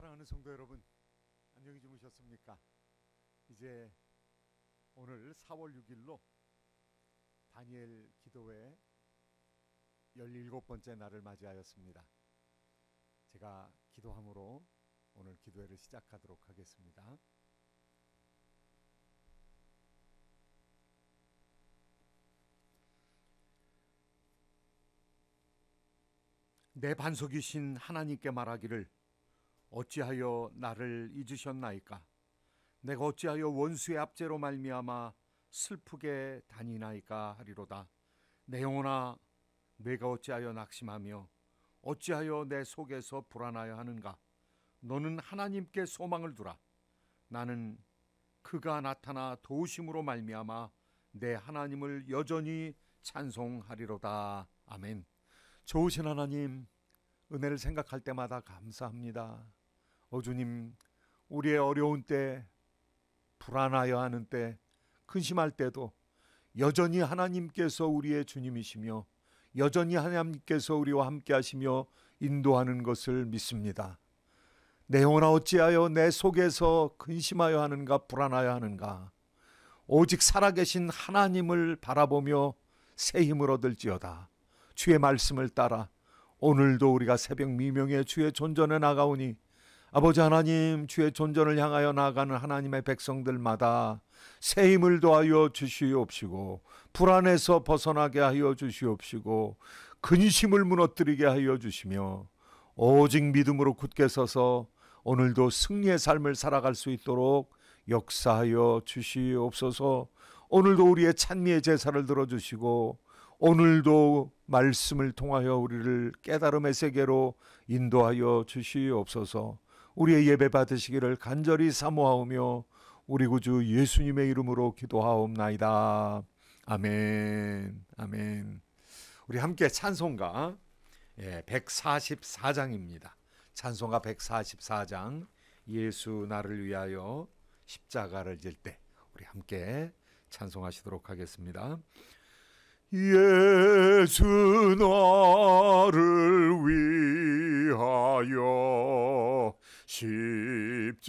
사랑하는 성도 여러분, 안녕히 주무셨습니까? 이제 오늘 4월 6일로 다니엘 기도회 17번째 날을 맞이하였습니다. 제가 기도함으로 오늘 기도회를 시작하도록 하겠습니다. 내 반석이신 하나님께 말하기를 어찌하여 나를 잊으셨나이까? 내가 어찌하여 원수의 압제로 말미암아 슬프게 다니나이까 하리로다. 내 영혼아, 내가 어찌하여 낙심하며 어찌하여 내 속에서 불안하여 하는가? 너는 하나님께 소망을 두라. 나는 그가 나타나 도우심으로 말미암아 내 하나님을 여전히 찬송하리로다. 아멘. 좋으신 하나님, 은혜를 생각할 때마다 감사합니다. 주님, 우리의 어려운 때, 불안하여 하는 때, 근심할 때도 여전히 하나님께서 우리의 주님이시며 여전히 하나님께서 우리와 함께 하시며 인도하는 것을 믿습니다. 내 영혼아, 어찌하여 내 속에서 근심하여 하는가, 불안하여 하는가? 오직 살아계신 하나님을 바라보며 새 힘을 얻을지어다. 주의 말씀을 따라 오늘도 우리가 새벽 미명에 주의 존전에 나가오니 아버지 하나님, 주의 존전을 향하여 나아가는 하나님의 백성들마다 새 힘을 더하여 주시옵시고, 불안에서 벗어나게 하여 주시옵시고, 근심을 무너뜨리게 하여 주시며, 오직 믿음으로 굳게 서서 오늘도 승리의 삶을 살아갈 수 있도록 역사하여 주시옵소서. 오늘도 우리의 찬미의 제사를 들어주시고, 오늘도 말씀을 통하여 우리를 깨달음의 세계로 인도하여 주시옵소서. 우리의 예배 받으시기를 간절히 사모하오며 우리 구주 예수님의 이름으로 기도하옵나이다. 아멘. 아멘. 우리 함께 찬송가 144장입니다. 찬송가 144장, 예수 나를 위하여 십자가를 질 때, 우리 함께 찬송하시도록 하겠습니다. 예수 나를 위하여 십자가를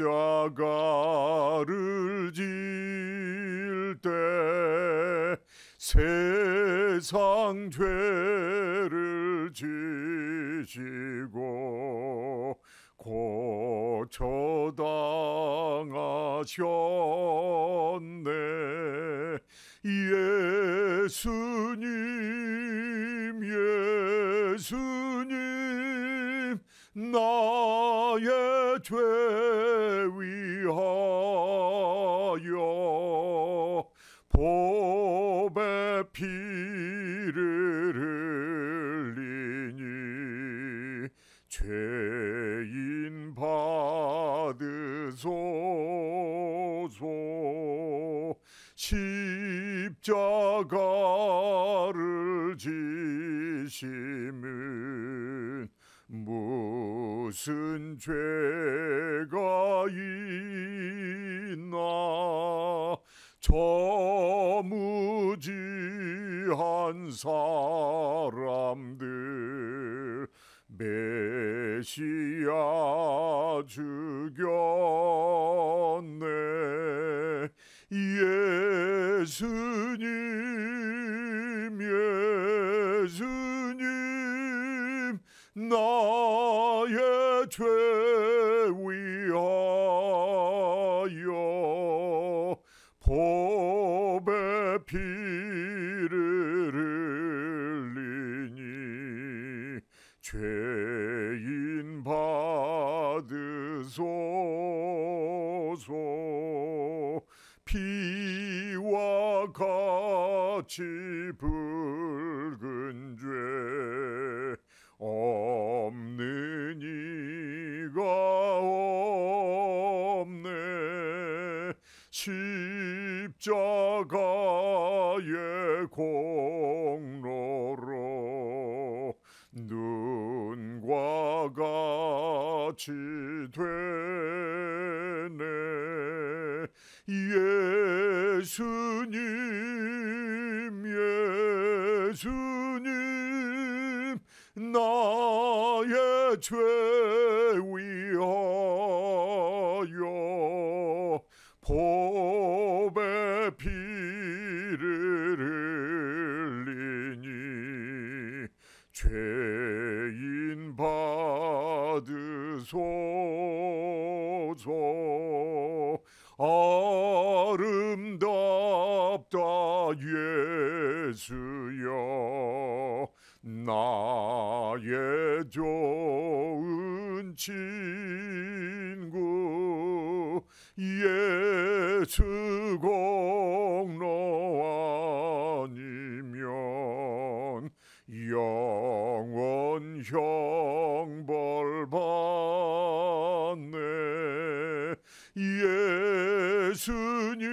질 때 세상 죄를 지시고 고초당하셨네. 예수님, 예수님, 나의 죄 위하여 보배 피를 흘리니 죄인 받으소서. 십자가를 지심은 무슨 죄가 있나? 저 무지한 사람들 메시아 죽였네. 예수님, 예수님, 나의 죄 위하여 보배 피를 흘리니 죄인 받으소서. 피와 같이 붉은 죄 없는 이가 없네. 십자가의 공로로 눈과 같이 되네. 예수님, 예수님, 나의 죄 위하여 죄인 받으소서. 아름답다 예수여, 나의 좋은 친구. 예수 공로 아니면 영원 형벌 받네. 예수님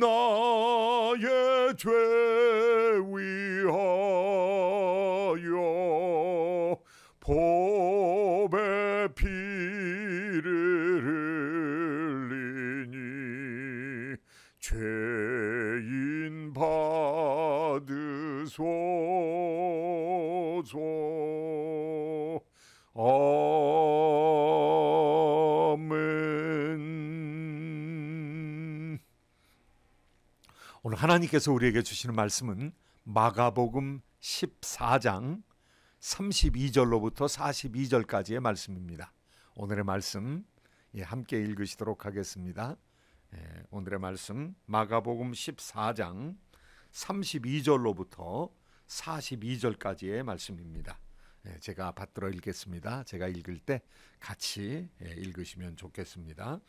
나의 죄 위하여 보배 피를 흘리니 죄인 받으소서. 아멘. 오늘 하나님께서 우리에게 주시는 말씀은 마가복음 14장 32절로부터 42절까지의 말씀입니다. 오늘의 말씀 함께 읽으시도록 하겠습니다. 오늘의 말씀 마가복음 14장 32절로부터 42절까지의 말씀입니다. 제가 받들어 읽겠습니다. 제가 읽을 때 같이 읽으시면 좋겠습니다.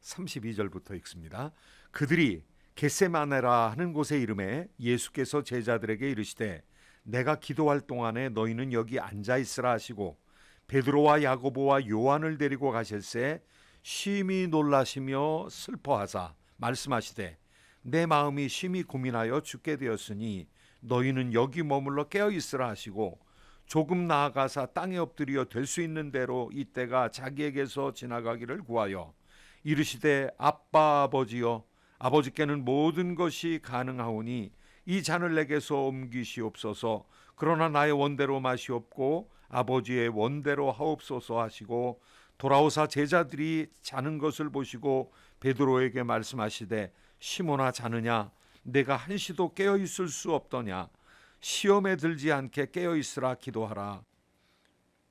32절부터 읽습니다. 그들이 겟세마네라 하는 곳에 이르매 예수께서 제자들에게 이르시되 내가 기도할 동안에 너희는 여기 앉아 있으라 하시고 베드로와 야고보와 요한을 데리고 가실새 심히 놀라시며 슬퍼하사 말씀하시되 내 마음이 심히 고민하여 죽게 되었으니 너희는 여기 머물러 깨어 있으라 하시고 조금 나아가사 땅에 엎드려 될 수 있는 대로 이때가 자기에게서 지나가기를 구하여 이르시되 아빠 아버지여, 아버지께는 모든 것이 가능하오니 이 잔을 내게서 옮기시옵소서. 그러나 나의 원대로 마시옵고 아버지의 원대로 하옵소서 하시고 돌아오사 제자들이 자는 것을 보시고 베드로에게 말씀하시되 시몬아 자느냐, 내가 한시도 깨어 있을 수 없더냐. 시험에 들지 않게 깨어 있으라 기도하라.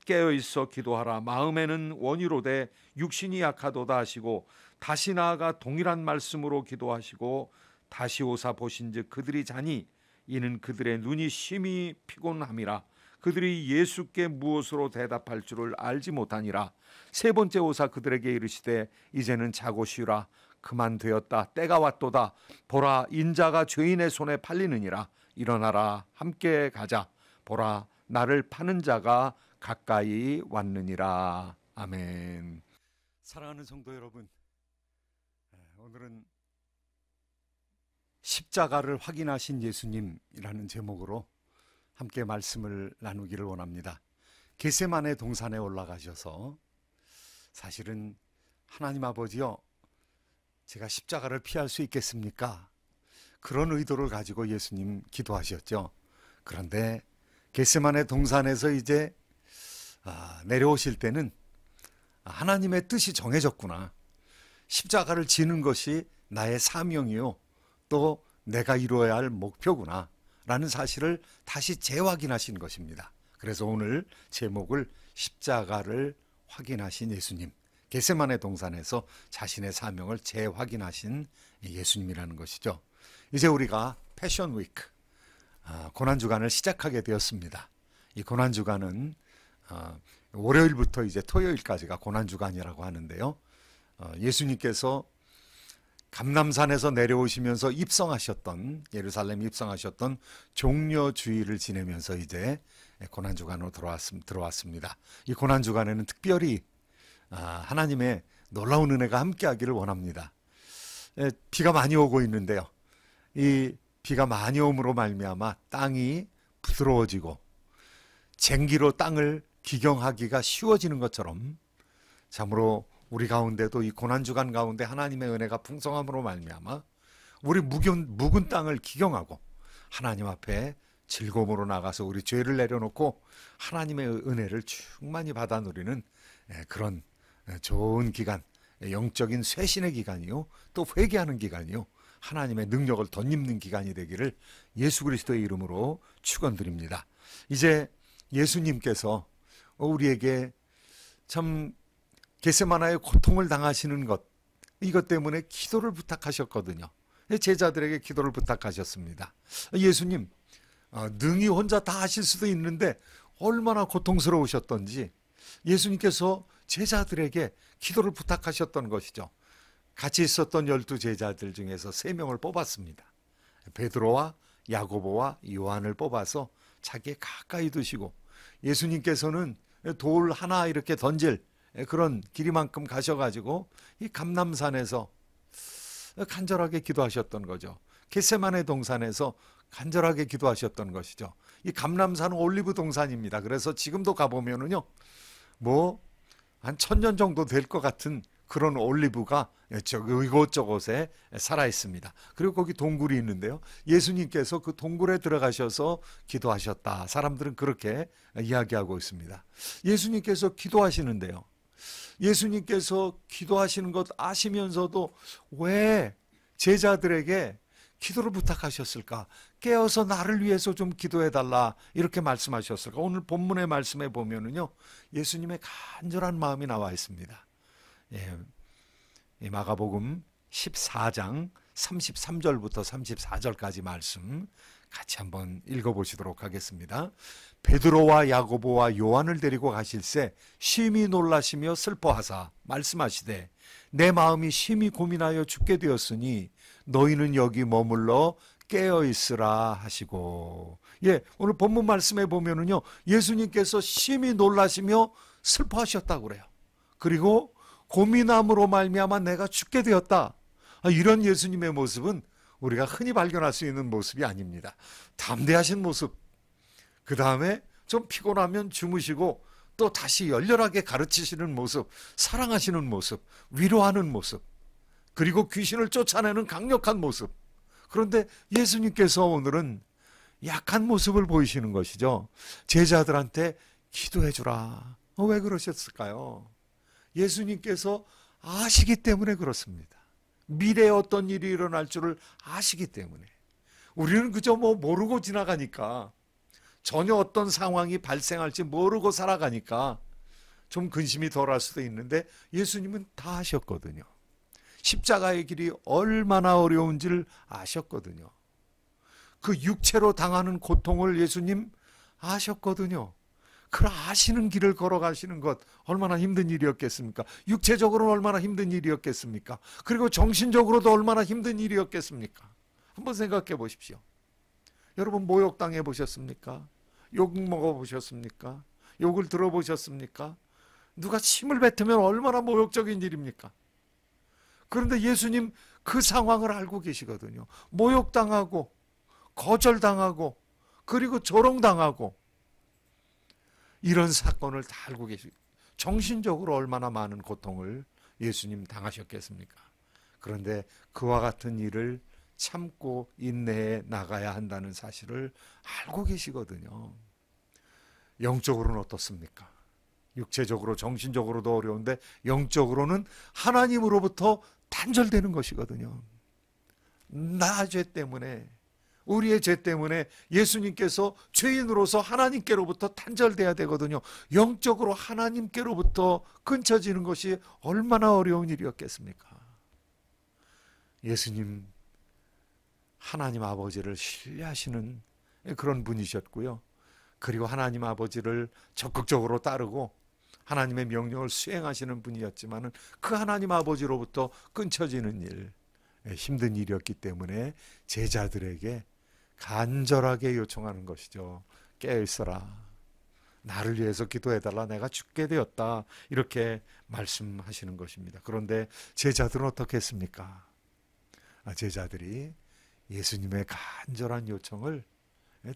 깨어 있어 기도하라. 마음에는 원이로되 육신이 약하도다 하시고 다시 나아가 동일한 말씀으로 기도하시고 다시 오사 보신즉 그들이 자니 이는 그들의 눈이 심히 피곤함이라. 그들이 예수께 무엇으로 대답할 줄을 알지 못하니라. 세 번째 오사 그들에게 이르시되 이제는 자고 쉬라. 그만 되었다. 때가 왔도다. 보라, 인자가 죄인의 손에 팔리느니라. 일어나라, 함께 가자. 보라, 나를 파는 자가 가까이 왔느니라. 아멘. 사랑하는 성도 여러분, 오늘은 십자가를 확인하신 예수님이라는 제목으로 함께 말씀을 나누기를 원합니다. 겟세마네 동산에 올라가셔서 사실은 하나님 아버지여, 제가 십자가를 피할 수 있겠습니까? 그런 의도를 가지고 예수님 기도하셨죠. 그런데 겟세마네 동산에서 이제 내려오실 때는 하나님의 뜻이 정해졌구나. 십자가를 지는 것이 나의 사명이요, 또 내가 이루어야 할 목표구나 라는 사실을 다시 재확인하신 것입니다. 그래서 오늘 제목을 십자가를 확인하신 예수님, 겟세마네 동산에서 자신의 사명을 재확인하신 예수님이라는 것이죠. 이제 우리가 패션 위크, 고난주간을 시작하게 되었습니다. 이 고난주간은 월요일부터 이제 토요일까지가 고난주간이라고 하는데요. 예수님께서 감람산에서 내려오시면서 입성하셨던, 예루살렘 입성하셨던 종려주일을 지내면서 이제 고난주간으로 들어왔습니다. 이 고난주간에는 특별히 하나님의 놀라운 은혜가 함께하기를 원합니다. 비가 많이 오고 있는데요. 이 비가 많이 오므로 말미암아 땅이 부드러워지고 쟁기로 땅을 기경하기가 쉬워지는 것처럼 참으로 우리 가운데도 이 고난주간 가운데 하나님의 은혜가 풍성함으로 말미암아 우리 묵은 땅을 기경하고 하나님 앞에 즐거움으로 나가서 우리 죄를 내려놓고 하나님의 은혜를 충만히 받아 누리는 그런 좋은 기간, 영적인 쇄신의 기간이요, 또 회개하는 기간이요, 하나님의 능력을 덧입는 기간이 되기를 예수 그리스도의 이름으로 축원드립니다. 이제 예수님께서 우리에게 참 겟세마나의 고통을 당하시는 것, 이것 때문에 기도를 부탁하셨거든요. 제자들에게 기도를 부탁하셨습니다. 예수님, 능히 혼자 다 하실 수도 있는데 얼마나 고통스러우셨던지 예수님께서 제자들에게 기도를 부탁하셨던 것이죠. 같이 있었던 12제자들 중에서 3명을 뽑았습니다. 베드로와 야고보와 요한을 뽑아서 자기의 가까이 두시고, 예수님께서는 돌 하나 이렇게 던질 그런 길이만큼 가셔가지고 이 감람산에서 간절하게 기도하셨던 거죠. 겟세마네 동산에서 간절하게 기도하셨던 것이죠. 이 감람산은 올리브 동산입니다. 그래서 지금도 가보면은요, 한 1000년 정도 될 것 같은 그런 올리브가 이곳저곳에 살아 있습니다. 그리고 거기 동굴이 있는데요, 예수님께서 그 동굴에 들어가셔서 기도하셨다. 사람들은 그렇게 이야기하고 있습니다. 예수님께서 기도하시는데요, 예수님께서 기도하시는 것 아시면서도 왜 제자들에게 기도를 부탁하셨을까? 깨어서 나를 위해서 좀 기도해달라, 이렇게 말씀하셨을까? 오늘 본문의 말씀에 보면은요, 예수님의 간절한 마음이 나와 있습니다. 마가복음 14장 33절부터 34절까지 말씀 같이 한번 읽어보시도록 하겠습니다. 베드로와 야고보와 요한을 데리고 가실새 심히 놀라시며 슬퍼하사 말씀하시되, 내 마음이 심히 고민하여 죽게 되었으니 너희는 여기 머물러 깨어 있으라 하시고. 오늘 본문 말씀에 보면은요, 예수님께서 심히 놀라시며 슬퍼하셨다고 그래요. 그리고 고민함으로 말미암아 내가 죽게 되었다. 이런 예수님의 모습은 우리가 흔히 발견할 수 있는 모습이 아닙니다. 담대하신 모습, 그 다음에 좀 피곤하면 주무시고 또 다시 열렬하게 가르치시는 모습, 사랑하시는 모습, 위로하는 모습, 그리고 귀신을 쫓아내는 강력한 모습. 그런데 예수님께서 오늘은 약한 모습을 보이시는 것이죠. 제자들한테 기도해 주라. 왜 그러셨을까요? 예수님께서 아시기 때문에 그렇습니다. 미래에 어떤 일이 일어날 줄을 아시기 때문에. 우리는 그저 모르고 지나가니까, 전혀 어떤 상황이 발생할지 모르고 살아가니까 좀 근심이 덜할 수도 있는데, 예수님은 다 아셨거든요. 십자가의 길이 얼마나 어려운지를 아셨거든요. 그 육체로 당하는 고통을 예수님 아셨거든요. 그 아시는 길을 걸어가시는 것 얼마나 힘든 일이었겠습니까? 육체적으로는 얼마나 힘든 일이었겠습니까? 그리고 정신적으로도 얼마나 힘든 일이었겠습니까? 한번 생각해 보십시오. 여러분, 모욕당해 보셨습니까? 욕 먹어보셨습니까? 욕을 들어보셨습니까? 누가 침을 뱉으면 얼마나 모욕적인 일입니까? 그런데 예수님 그 상황을 알고 계시거든요. 모욕당하고 거절당하고 그리고 조롱당하고 이런 사건을 다 알고 계시고, 정신적으로 얼마나 많은 고통을 예수님 당하셨겠습니까? 그런데 그와 같은 일을 참고 인내해 나가야 한다는 사실을 알고 계시거든요. 영적으로는 어떻습니까? 육체적으로 정신적으로도 어려운데 영적으로는 하나님으로부터 단절되는 것이거든요. 나 죄 때문에, 우리의 죄 때문에 예수님께서 죄인으로서 하나님께로부터 단절돼야 되거든요. 영적으로 하나님께로부터 끊쳐지는 것이 얼마나 어려운 일이었겠습니까? 예수님, 하나님 아버지를 신뢰하시는 그런 분이셨고요. 그리고 하나님 아버지를 적극적으로 따르고 하나님의 명령을 수행하시는 분이었지만, 그 하나님 아버지로부터 끊쳐지는 일, 힘든 일이었기 때문에 제자들에게 간절하게 요청하는 것이죠. 깨어있어라. 나를 위해서 기도해달라. 내가 죽게 되었다. 이렇게 말씀하시는 것입니다. 그런데 제자들은 어떻게 했습니까? 제자들이 예수님의 간절한 요청을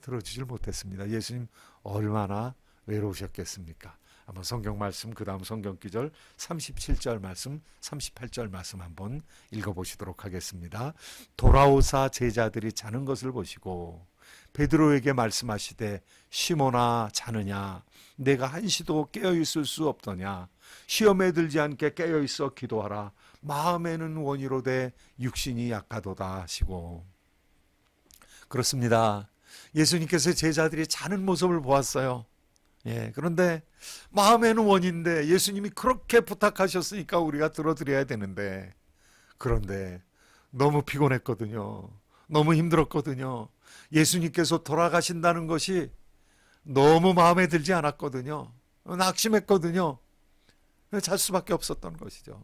들어주질 못했습니다. 예수님 얼마나 외로우셨겠습니까? 한번 성경 말씀, 그 다음 성경 기절 37절 말씀, 38절 말씀 한번 읽어보시도록 하겠습니다. 돌아오사 제자들이 자는 것을 보시고 베드로에게 말씀하시되, 시몬아 자느냐? 내가 한시도 깨어있을 수 없더냐? 시험에 들지 않게 깨어있어 기도하라. 마음에는 원이로되 육신이 약하도다 하시고. 그렇습니다. 예수님께서 제자들이 자는 모습을 보았어요. 그런데 마음에는 원인데 예수님이 그렇게 부탁하셨으니까 우리가 들어드려야 되는데, 그런데 너무 피곤했거든요. 너무 힘들었거든요. 예수님께서 돌아가신다는 것이 너무 마음에 들지 않았거든요. 낙심했거든요. 잘 수밖에 없었던 것이죠.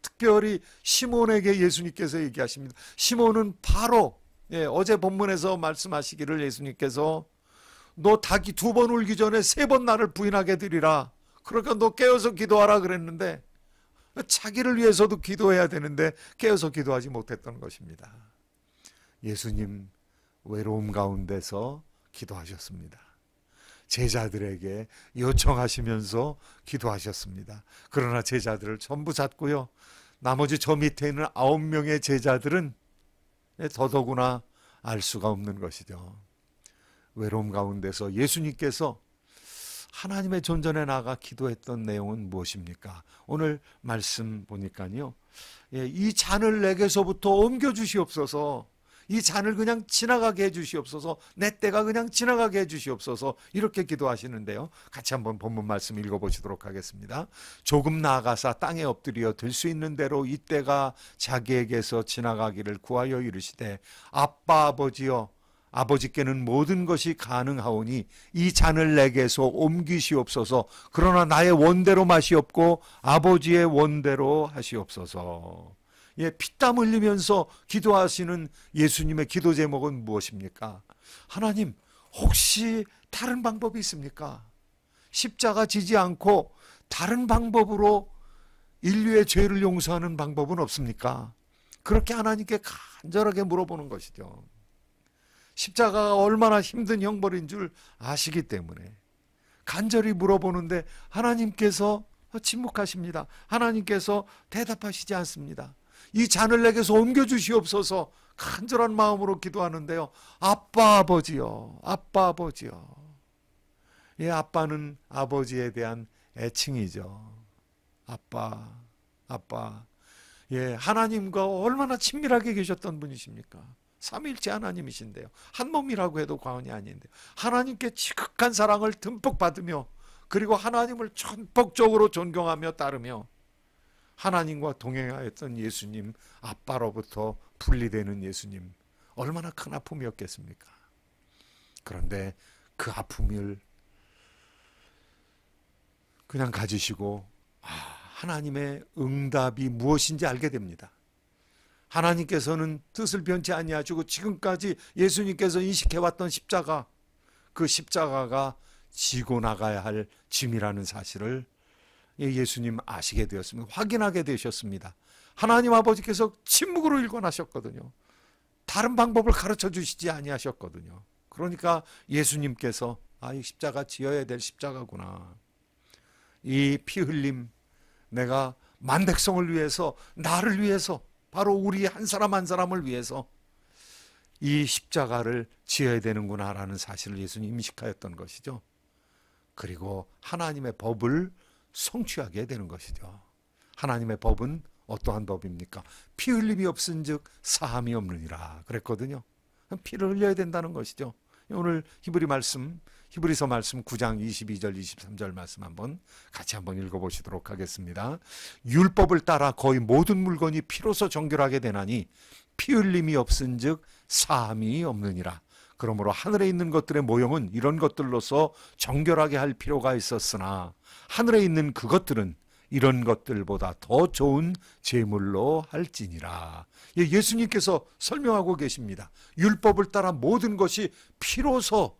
특별히 시몬에게 예수님께서 얘기하십니다. 시몬은 바로 어제 본문에서 말씀하시기를 예수님께서 너 닭이 2번 울기 전에 3번 나를 부인하게 되리라. 그러니까 너 깨어서 기도하라 그랬는데, 자기를 위해서도 기도해야 되는데 깨어서 기도하지 못했던 것입니다. 예수님 외로움 가운데서 기도하셨습니다. 제자들에게 요청하시면서 기도하셨습니다. 그러나 제자들을 전부 잡고요, 나머지 저 밑에 있는 9명의 제자들은 더더구나 알 수가 없는 것이죠. 외로움 가운데서 예수님께서 하나님의 존전에 나가 기도했던 내용은 무엇입니까? 오늘 말씀 보니까요, 이 잔을 내게서부터 옮겨주시옵소서, 이 잔을 그냥 지나가게 해주시옵소서, 내 때가 그냥 지나가게 해주시옵소서, 이렇게 기도하시는데요. 같이 한번 본문 말씀 읽어보시도록 하겠습니다. 조금 나아가사 땅에 엎드려 들 수 있는 대로 이 때가 자기에게서 지나가기를 구하여 이르시되, 아빠 아버지여, 아버지께는 모든 것이 가능하오니 이 잔을 내게서 옮기시옵소서. 그러나 나의 원대로 마시옵고 아버지의 원대로 하시옵소서. 피땀 흘리면서 기도하시는 예수님의 기도 제목은 무엇입니까? 하나님, 혹시 다른 방법이 있습니까? 십자가 지지 않고 다른 방법으로 인류의 죄를 용서하는 방법은 없습니까? 그렇게 하나님께 간절하게 물어보는 것이죠. 십자가가 얼마나 힘든 형벌인 줄 아시기 때문에 간절히 물어보는데 하나님께서 침묵하십니다. 하나님께서 대답하시지 않습니다. 이 잔을 내게서 옮겨주시옵소서 간절한 마음으로 기도하는데요. 아빠 아버지요, 아빠 아버지요. 아빠는 아버지에 대한 애칭이죠. 아빠, 아빠. 하나님과 얼마나 친밀하게 계셨던 분이십니까? 삼위일체 하나님이신데요. 한 몸이라고 해도 과언이 아닌데요. 하나님께 지극한 사랑을 듬뿍 받으며, 그리고 하나님을 전폭적으로 존경하며 따르며 하나님과 동행하였던 예수님, 아빠로부터 분리되는 예수님, 얼마나 큰 아픔이었겠습니까? 그런데 그 아픔을 그냥 가지시고 하나님의 응답이 무엇인지 알게 됩니다. 하나님께서는 뜻을 변치 아니하시고 지금까지 예수님께서 인식해왔던 십자가, 그 십자가가 지고 나가야 할 짐이라는 사실을 예수님 아시게 되었습니다. 확인하게 되셨습니다. 하나님 아버지께서 침묵으로 일관하셨거든요. 다른 방법을 가르쳐 주시지 아니하셨거든요. 그러니까 예수님께서 이 십자가 지어야 될 십자가구나. 이 피 흘림, 내가 만백성을 위해서, 나를 위해서, 바로 우리 한 사람 한 사람을 위해서 이 십자가를 지어야 되는구나라는 사실을 예수님 인식하였던 것이죠. 그리고 하나님의 법을 성취하게 되는 것이죠. 하나님의 법은 어떠한 법입니까? 피 흘림이 없은즉 사함이 없느니라 그랬거든요. 피를 흘려야 된다는 것이죠. 오늘 히브리서 말씀 9장 22절 23절 말씀 같이 한번 읽어보시도록 하겠습니다. 율법을 따라 거의 모든 물건이 피로서 정결하게 되나니 피 흘림이 없은즉 사함이 없느니라. 그러므로 하늘에 있는 것들의 모형은 이런 것들로서 정결하게 할 필요가 있었으나 하늘에 있는 그것들은 이런 것들보다 더 좋은 제물로 할지니라. 예수님께서 설명하고 계십니다. 율법을 따라 모든 것이 피로서,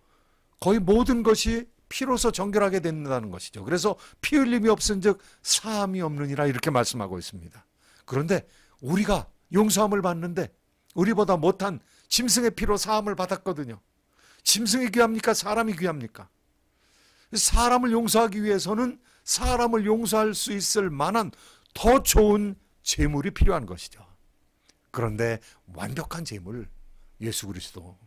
거의 모든 것이 피로서 정결하게 된다는 것이죠. 그래서 피 흘림이 없은즉 사함이 없느니라 이렇게 말씀하고 있습니다. 그런데 우리가 용서함을 받는데 우리보다 못한 짐승의 피로 사함을 받았거든요. 짐승이 귀합니까? 사람이 귀합니까? 사람을 용서하기 위해서는 사람을 용서할 수 있을 만한 더 좋은 제물이 필요한 것이죠. 그런데 완벽한 제물, 예수 그리스도,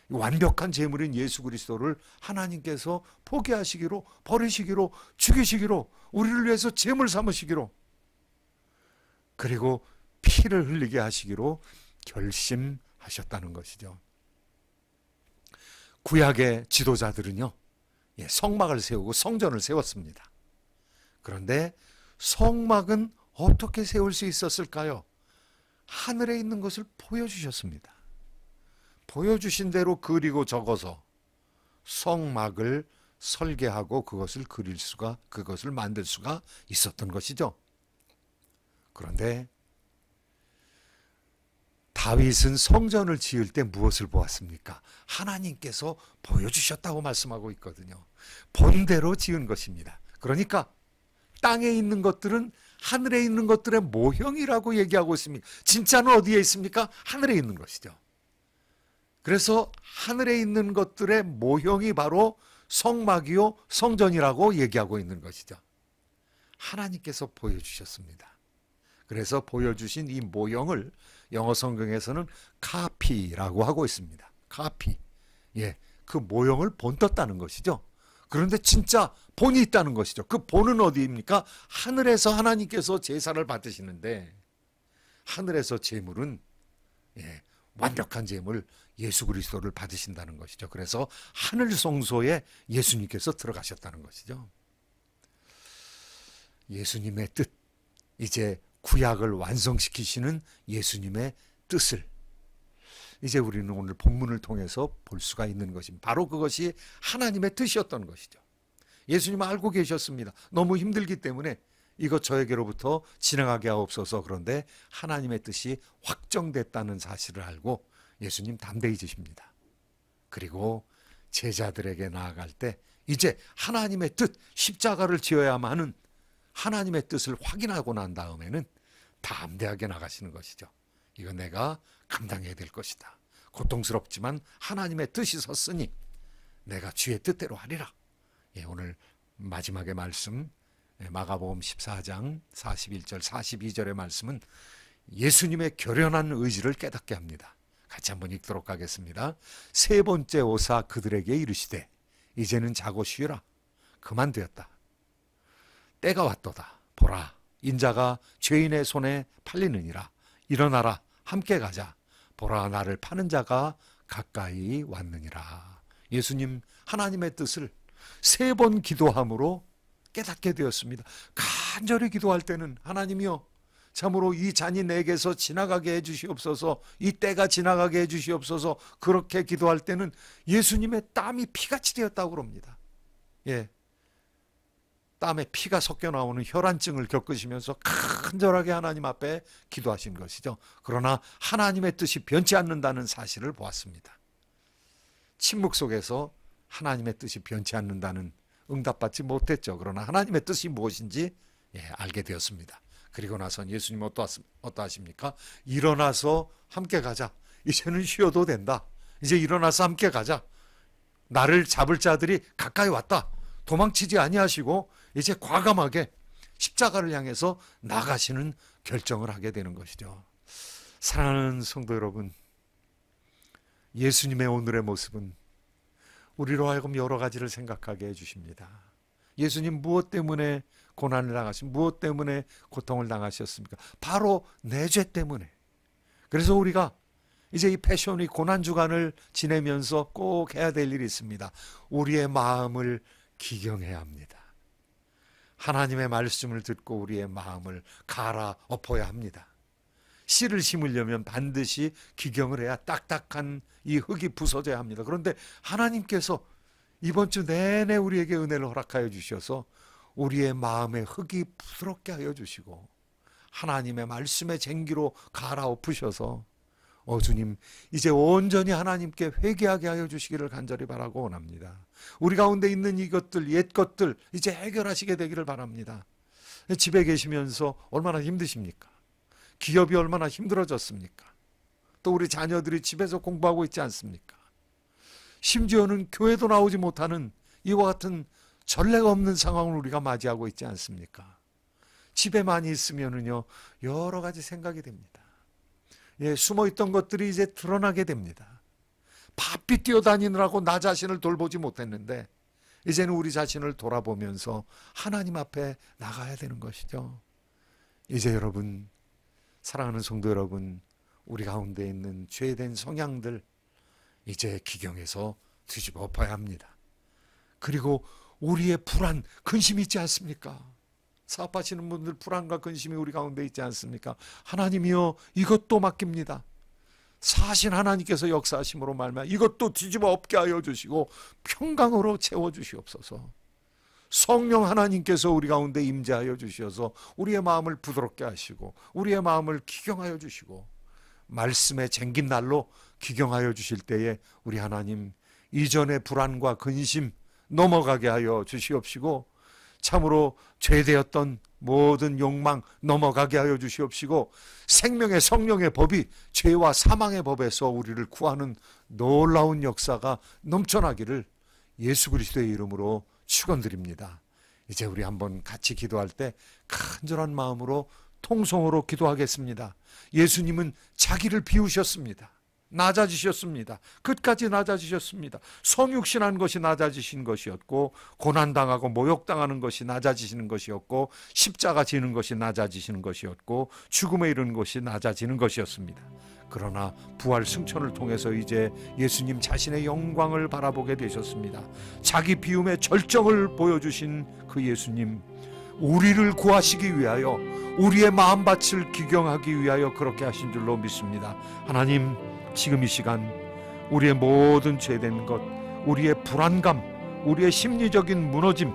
완벽한 제물인 예수 그리스도를 하나님께서 포기하시기로, 버리시기로, 죽이시기로, 우리를 위해서 제물 삼으시기로 그리고 피를 흘리게 하시기로 결심하셨다는 것이죠. 구약의 지도자들은요, 성막을 세우고 성전을 세웠습니다. 그런데 성막은 어떻게 세울 수 있었을까요? 하늘에 있는 것을 보여주셨습니다. 보여주신 대로 그리고 적어서 성막을 설계하고 그것을 만들 수가 있었던 것이죠. 그런데 다윗은 성전을 지을 때 무엇을 보았습니까? 하나님께서 보여주셨다고 말씀하고 있거든요. 본대로 지은 것입니다. 그러니까 땅에 있는 것들은 하늘에 있는 것들의 모형이라고 얘기하고 있습니다. 진짜는 어디에 있습니까? 하늘에 있는 것이죠. 그래서 하늘에 있는 것들의 모형이 바로 성막이요 성전이라고 얘기하고 있는 것이죠. 하나님께서 보여주셨습니다. 그래서 보여주신 이 모형을 영어 성경에서는 카피라고 하고 있습니다. 카피. 그 모형을 본떴다는 것이죠. 그런데 진짜 본이 있다는 것이죠. 그 본은 어디입니까? 하늘에서 하나님께서 제사를 받으시는데, 하늘에서 제물은 완벽한 제물 예수 그리스도를 받으신다는 것이죠. 그래서 하늘 성소에 예수님께서 들어가셨다는 것이죠. 예수님의 뜻, 이제 구약을 완성시키시는 예수님의 뜻을 이제 우리는 오늘 본문을 통해서 볼 수가 있는 것입니다. 바로 그것이 하나님의 뜻이었던 것이죠. 예수님은 알고 계셨습니다. 너무 힘들기 때문에 이것 저에게로부터 진행하게 하옵소서. 그런데 하나님의 뜻이 확정됐다는 사실을 알고 예수님 담대히 지십니다. 그리고 제자들에게 나아갈 때 이제 하나님의 뜻, 십자가를 지어야만 하는 하나님의 뜻을 확인하고 난 다음에는 담대하게 나가시는 것이죠. 이거 내가 감당해야 될 것이다. 고통스럽지만 하나님의 뜻이 섰으니 내가 주의 뜻대로 하리라. 오늘 마지막의 말씀 마가복음 14장 41절 42절의 말씀은 예수님의 결연한 의지를 깨닫게 합니다. 같이 한번 읽도록 하겠습니다. 세 번째 오사 그들에게 이르시되 이제는 자고 쉬라. 그만 되었다. 때가 왔도다. 보라, 인자가 죄인의 손에 팔리느니라. 일어나라, 함께 가자. 보라, 나를 파는 자가 가까이 왔느니라. 예수님 하나님의 뜻을 세 번 기도함으로 깨닫게 되었습니다. 간절히 기도할 때는 하나님이여, 참으로 이 잔이 내게서 지나가게 해주시옵소서, 이 때가 지나가게 해주시옵소서. 그렇게 기도할 때는 예수님의 땀이 피같이 되었다고 그럽니다. 땀에 피가 섞여 나오는 혈안증을 겪으시면서 간절하게 하나님 앞에 기도하신 것이죠. 그러나 하나님의 뜻이 변치 않는다는 사실을 보았습니다. 침묵 속에서 하나님의 뜻이 변치 않는다는 응답받지 못했죠. 그러나 하나님의 뜻이 무엇인지 알게 되었습니다. 그리고 나서 예수님 어떠하십니까? 일어나서 함께 가자. 이제는 쉬어도 된다. 이제 일어나서 함께 가자. 나를 잡을 자들이 가까이 왔다. 도망치지 아니하시고 이제 과감하게 십자가를 향해서 나가시는 결정을 하게 되는 것이죠. 사랑하는 성도 여러분, 예수님의 오늘의 모습은 우리로 하여금 여러 가지를 생각하게 해주십니다. 예수님 무엇 때문에 고난을 당하신, 무엇 때문에 고통을 당하셨습니까? 바로 내 죄 때문에. 그래서 우리가 이제 이 패션이 고난주간을 지내면서 꼭 해야 될 일이 있습니다. 우리의 마음을 기경해야 합니다. 하나님의 말씀을 듣고 우리의 마음을 갈아엎어야 합니다. 씨를 심으려면 반드시 기경을 해야 딱딱한 이 흙이 부서져야 합니다. 그런데 하나님께서 이번 주 내내 우리에게 은혜를 허락하여 주셔서 우리의 마음의 흙이 부드럽게 하여 주시고 하나님의 말씀의 쟁기로 갈아엎으셔서 주님, 이제 온전히 하나님께 회개하게 하여 주시기를 간절히 바라고 원합니다. 우리 가운데 있는 이것들, 옛 것들 이제 해결하시게 되기를 바랍니다. 집에 계시면서 얼마나 힘드십니까? 기업이 얼마나 힘들어졌습니까? 또 우리 자녀들이 집에서 공부하고 있지 않습니까? 심지어는 교회도 나오지 못하는 이와 같은 전례가 없는 상황을 우리가 맞이하고 있지 않습니까? 집에 많이 있으면은요, 여러 가지 생각이 됩니다. 숨어있던 것들이 이제 드러나게 됩니다. 바삐 뛰어다니느라고 나 자신을 돌보지 못했는데 이제는 우리 자신을 돌아보면서 하나님 앞에 나가야 되는 것이죠. 이제 여러분, 사랑하는 성도 여러분, 우리 가운데 있는 죄된 성향들 이제 기경에서 뒤집어 봐야 합니다. 그리고 우리의 불안, 근심이 있지 않습니까? 사업하시는 분들 불안과 근심이 우리 가운데 있지 않습니까? 하나님이여 이것도 맡깁니다. 사신 하나님께서 역사하심으로 말미암아 이것도 뒤집어 엎게 하여 주시고 평강으로 채워주시옵소서. 성령 하나님께서 우리 가운데 임재하여 주셔서 우리의 마음을 부드럽게 하시고 우리의 마음을 기경하여 주시고 말씀의 쟁긴 날로 기경하여 주실 때에 우리 하나님 이전의 불안과 근심 넘어가게 하여 주시옵시고 참으로 죄되었던 모든 욕망 넘어가게 하여 주시옵시고 생명의 성령의 법이 죄와 사망의 법에서 우리를 구하는 놀라운 역사가 넘쳐나기를 예수 그리스도의 이름으로 축원드립니다. 이제 우리 한번 같이 기도할 때 간절한 마음으로 통성으로 기도하겠습니다. 예수님은 자기를 비우셨습니다. 낮아지셨습니다. 끝까지 낮아지셨습니다. 성육신한 것이 낮아지신 것이었고 고난당하고 모욕당하는 것이 낮아지시는 것이었고 십자가 지는 것이 낮아지시는 것이었고 죽음에 이르는 것이 낮아지는 것이었습니다. 그러나 부활 승천을 통해서 이제 예수님 자신의 영광을 바라보게 되셨습니다. 자기 비움의 절정을 보여주신 그 예수님, 우리를 구하시기 위하여 우리의 마음밭을 기경하기 위하여 그렇게 하신 줄로 믿습니다. 하나님, 지금 이 시간 우리의 모든 죄된 것, 우리의 불안감, 우리의 심리적인 무너짐,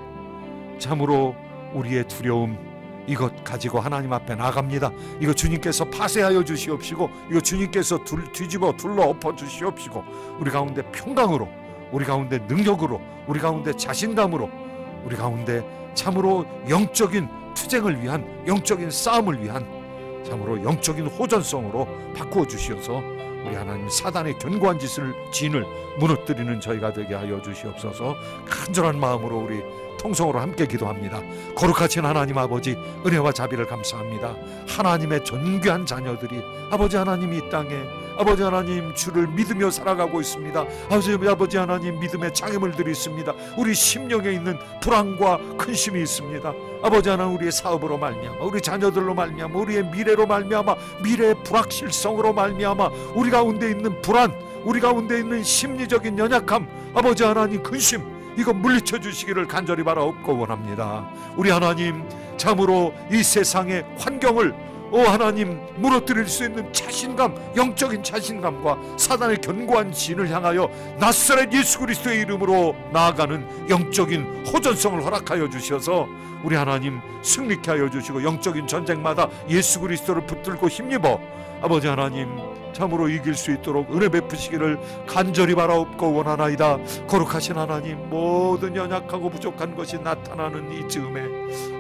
참으로 우리의 두려움, 이것 가지고 하나님 앞에 나갑니다. 이거 주님께서 파쇄하여 주시옵시고 이거 주님께서 뒤집어 둘러 엎어 주시옵시고 우리 가운데 평강으로, 우리 가운데 능력으로, 우리 가운데 자신감으로, 우리 가운데 참으로 영적인 투쟁을 위한, 영적인 싸움을 위한 참으로 영적인 호전성으로 바꾸어 주시어서 우리 하나님 사단의 견고한 진을 무너뜨리는 저희가 되게 하여 주시옵소서. 간절한 마음으로 우리 통성으로 함께 기도합니다. 거룩하신 하나님 아버지, 은혜와 자비를 감사합니다. 하나님의 존귀한 자녀들이 아버지 하나님 이 땅에 아버지 하나님 주를 믿으며 살아가고 있습니다. 아버지 하나님 믿음의 장애물들이 있습니다. 우리 심령에 있는 불안과 근심이 있습니다. 아버지 하나님 우리의 사업으로 말미암아, 우리 자녀들로 말미암아, 우리의 미래로 말미암아, 미래의 불확실성으로 말미암아 우리 가운데 있는 불안, 우리 가운데 있는 심리적인 연약함, 아버지 하나님 근심, 이거 물리쳐 주시기를 간절히 바라옵고 원합니다. 우리 하나님 참으로 이 세상의 환경을 하나님 무너뜨릴 수 있는 자신감, 영적인 자신감과 사단의 견고한 진을 향하여 나사렛 예수 그리스도의 이름으로 나아가는 영적인 호전성을 허락하여 주셔서 우리 하나님 승리케 하여 주시고 영적인 전쟁마다 예수 그리스도를 붙들고 힘입어 아버지 하나님 참으로 이길 수 있도록 은혜 베푸시기를 간절히 바라옵고 원하나이다. 거룩하신 하나님, 모든 연약하고 부족한 것이 나타나는 이 즈음에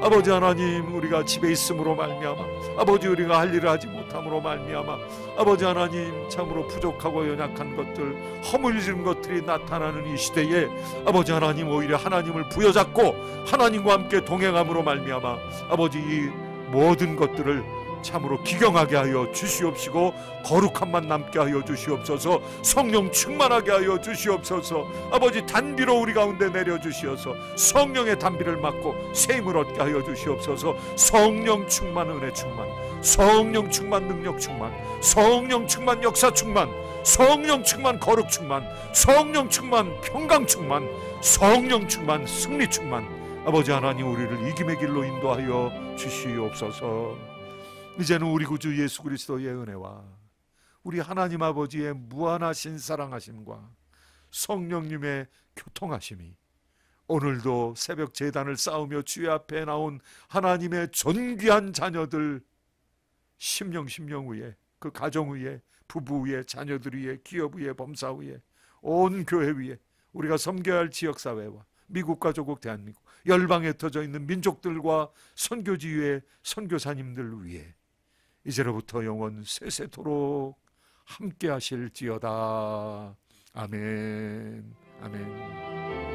아버지 하나님 우리가 집에 있음으로 말미암아, 아버지 우리가 할 일을 하지 못함으로 말미암아 아버지 하나님 참으로 부족하고 연약한 것들, 허물진 것들이 나타나는 이 시대에 아버지 하나님 오히려 하나님을 부여잡고 하나님과 함께 동행함으로 말미암아 아버지 이 모든 것들을 참으로 기경하게 하여 주시옵시고 거룩함만 남게 하여 주시옵소서. 성령 충만하게 하여 주시옵소서. 아버지 단비로 우리 가운데 내려주시어서 성령의 단비를 맡고 세임을 얻게 하여 주시옵소서. 성령 충만, 은혜 충만, 성령 충만, 능력 충만, 성령 충만, 역사 충만, 성령 충만, 거룩 충만, 성령 충만, 평강 충만, 성령 충만, 승리 충만. 아버지 하나님 우리를 이김의 길로 인도하여 주시옵소서. 이제는 우리 구주 예수 그리스도의 은혜와 우리 하나님 아버지의 무한하신 사랑하심과 성령님의 교통하심이 오늘도 새벽 제단을 쌓으며 주의 앞에 나온 하나님의 존귀한 자녀들 심령 위에, 그 가정 위에, 부부 위에, 자녀들 위에, 기업 위에, 범사 위에, 온 교회 위에, 우리가 섬겨야 할 지역사회와 미국과 조국 대한민국, 열방에 흩어져 있는 민족들과 선교지 위에 선교사님들 위에 이제로부터 영원 세세토록 함께 하실지어다. 아멘. 아멘.